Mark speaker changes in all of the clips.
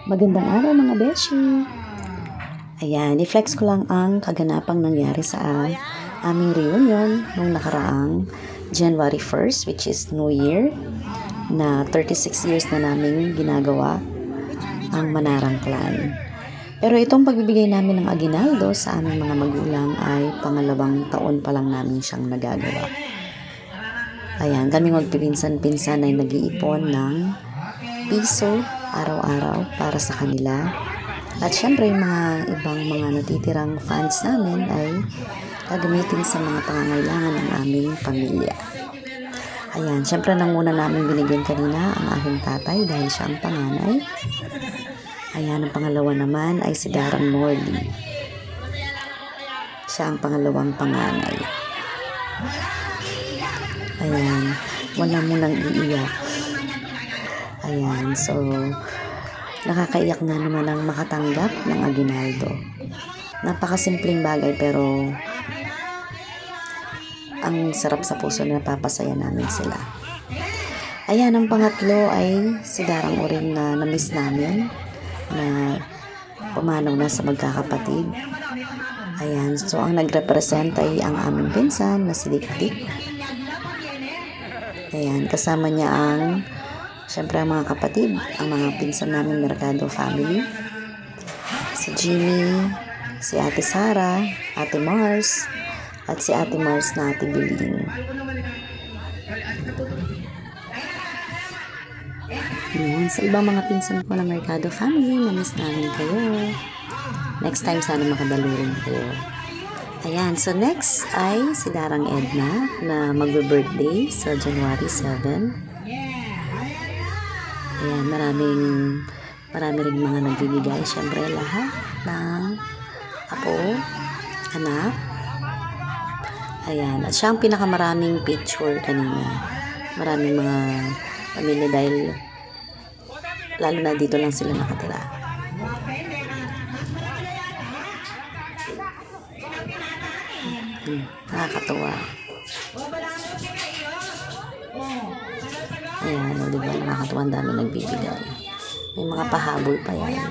Speaker 1: Magandang araw mga beshi! Ayan, i-flex ko lang ang kaganapang nangyari sa aming reunion nung nakaraang January 1st, which is New Year, na 36 years na namin ginagawa ang Manarang Clan. Pero itong pagbibigay namin ng aguinaldo sa aming mga magulang ay pangalawang taon pa lang namin siyang nagagawa. Ayan, kami magpipinsan-pinsan ay nag-iipon ng piso araw-araw para sa kanila. At syempre, yung mga ibang mga natitirang funds namin ay gagamitin sa mga pangangailangan ng aming pamilya. Ayan, syempre nanguna namin binigyan kanina ang aking tatay dahil siya ang panganay. Ayan, ang pangalawa naman ay si Darang Morley. Siya ang pangalawang panganay. Ayan, wala munang iiyak. Ayan, so nakakaiyak na naman ang makatanggap ng aguinaldo. Napakasimpleng bagay pero ang sarap sa puso na napapasaya namin sila. Ayan, ang pangatlo ay si Darang Uring na namiss namin na pumanaw na sa magkakapatid. Ayan, so ang nagrepresent ay ang aming pinsan na si Dikdik. Ayan, kasama niya ang syempre ang mga kapatid, ang mga pinsan namin Mercado family. Si Jimmy, si Ate Sara, Ate Mars, at si Ate Mars na Ate Biling. Ayan, sa ibang mga pinsan ko na Mercado family, namiss namin kayo. Next time sana makadalo rin kayo. Ayan, so next ay si Darang Edna na magbe-birthday sa January 7. Ayan, marami rin mga nagbibigay. Siyempre, lahat ng apo, anak. Ayan, at siya ang pinakamaraming picture kanina. Maraming mga pamilya dahil lalo na dito lang sila nakatira. Nakakatuwa. Ayan, o diba, nakakatuwa, ang dami nagbibigay. May mga pahabol pa yan.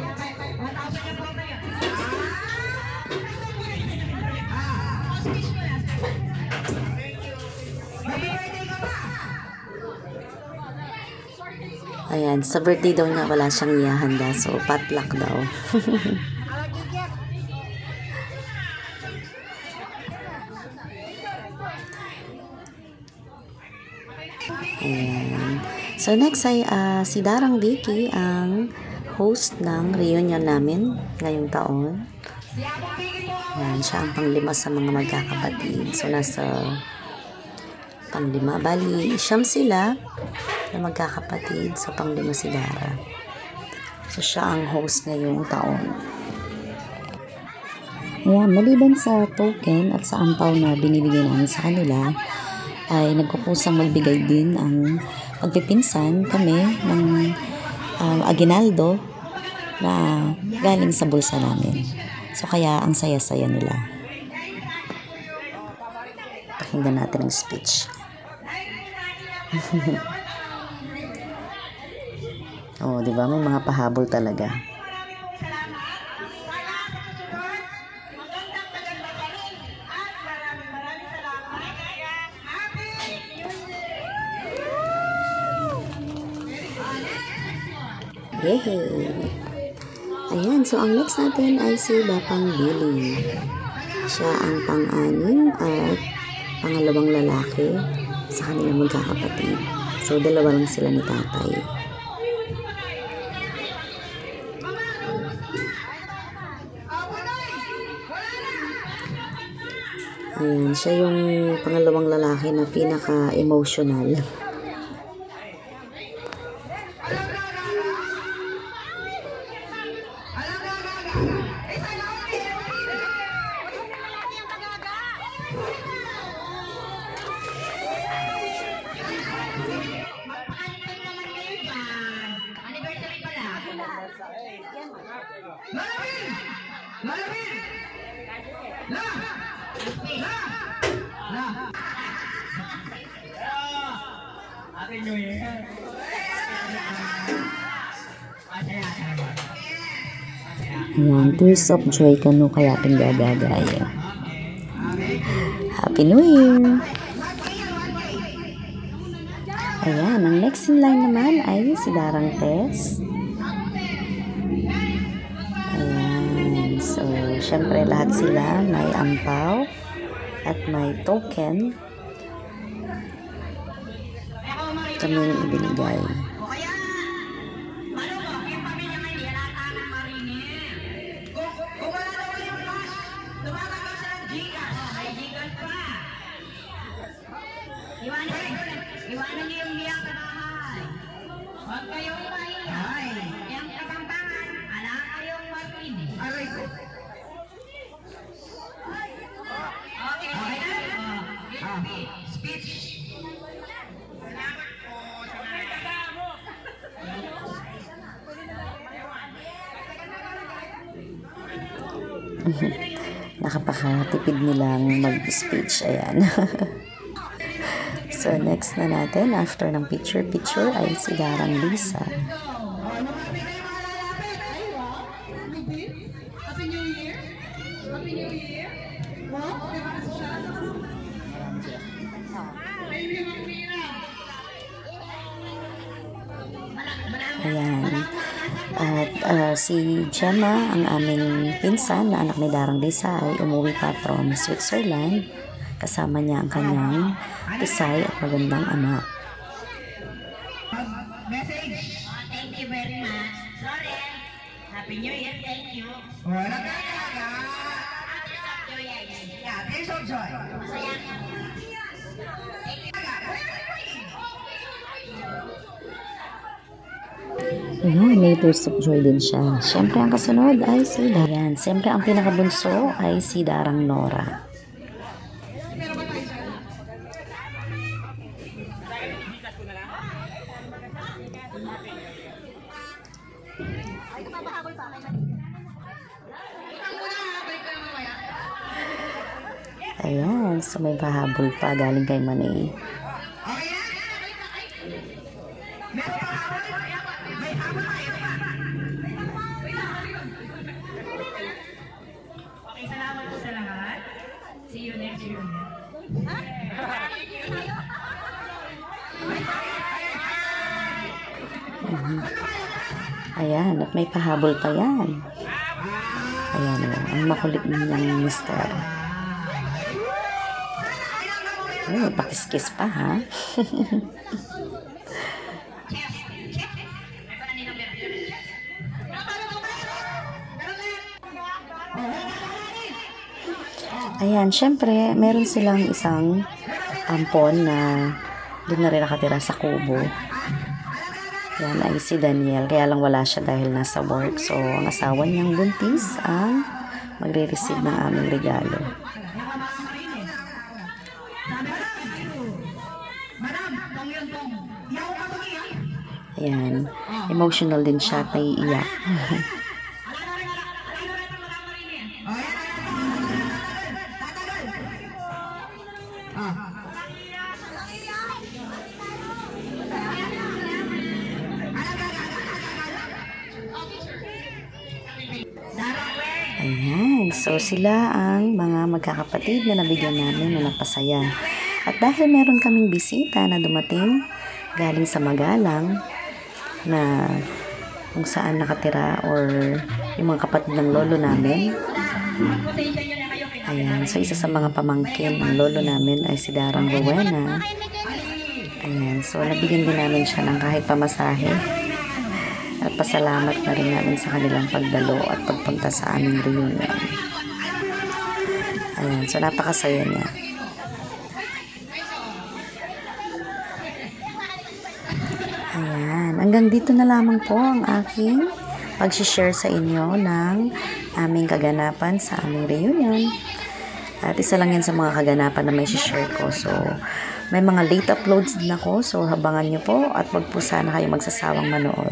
Speaker 1: Ayan, sa birthday daw niya wala siyang ihahanda, so potluck daw. Ayan. So next ay si Darang Vicky ang host ng reunion namin ngayong taon. Ayan, siya ang panglima sa mga magkakapatid. So nasa panglima. Bali, siyam sila na magkakapatid. So panglima si Dara. So siya ang host ngayong taon. Ayan, maliban sa token at sa ampaw na binibigay namin sa kanila, ay nagkukusang magbigay din ang magpipinsan kami ng aguinaldo na galing sa bulsa namin. So kaya ang saya-saya nila. Pakinggan natin ang speech. Oh, di ba? May mga pahabol talaga. Yehey! Ayan, so ang next natin ay si Bapang Billy. Siya ang pang-anim at pangalawang lalaki sa kanilang magkakapatid. So, dalawa lang sila ni tatay. Ayan, siya yung pangalawang lalaki na pinaka-emotional.
Speaker 2: Happy New Year!
Speaker 1: Ayan, tears of joy kanu kaya pinggagagayo. Happy New Year! Ayan, ang next in line naman ay si Darang Tess. Ayan, so syempre lahat sila may ampaw at may token. Kami yung ibinigay.
Speaker 2: Iwanan niyo yung biyak sa bahay. Huwag kayong maingay. Yung kapampangan, ala kayong makinig. Aray ko. Okay. Speech. Salamat po.
Speaker 1: Nakapakatipid nilang mag-speech. Ayan. So, next na natin, after ng picture ay si Darang Lisa. Ayan. At si Gemma, ang aming pinsan na anak ni Darang Lisa, ay umuwi pa from Switzerland. Kasama niya ang kanyang tisay at magandang anak.
Speaker 2: Message. Thank you very much. Sorry. Happy New Year. Thank you. Wala ka. Yeah, tears of joy. Masaya.
Speaker 1: Ayan, may tears of joy din siya. Siyempre, ang kasunod ay si Darang. Siyempre, ang pinakabunso ay si Darang Nora. Ayan, so may pahabol pa galing kay Manay.
Speaker 2: Okay, salamat po sa lahat. See you next year.
Speaker 1: Ayan, at may pahabol pa yan. Ayan, ang makulit niyang mister. Ay, pakiskis pa ha. Ayan, syempre, meron silang isang ampon na doon na rin nakatira sa kubo. Yan ay si Daniel, kaya lang wala siya dahil nasa work. So, ang asawa niyang buntis ang magre-receive ng aming regalo. Ayan, emotional din siya at naiiyak. Ayan, so sila ang mga magkakapatid na nabigyan namin na napasaya. At dahil meron kaming bisita na dumating galing sa Magalang na kung saan nakatira or yung mga kapatid ng lolo namin. Ayan, so isa sa mga pamangkin ng lolo namin ay si Darang Rowena. Ayan, so nabigyan din namin siya ng kahit pamasahe. At pasalamat na rin namin sa kanilang pagdalo at pagpunta sa aming reunion. Ayan, so napakasaya niya. Ayan, hanggang dito na lamang po ang aking pag-share sa inyo ng aming kaganapan sa aming reunion. At isa lang yan sa mga kaganapan na may share ko. So, may mga late uploads din ako. So, habangan nyo po at wag po sana kayo magsasawang manood.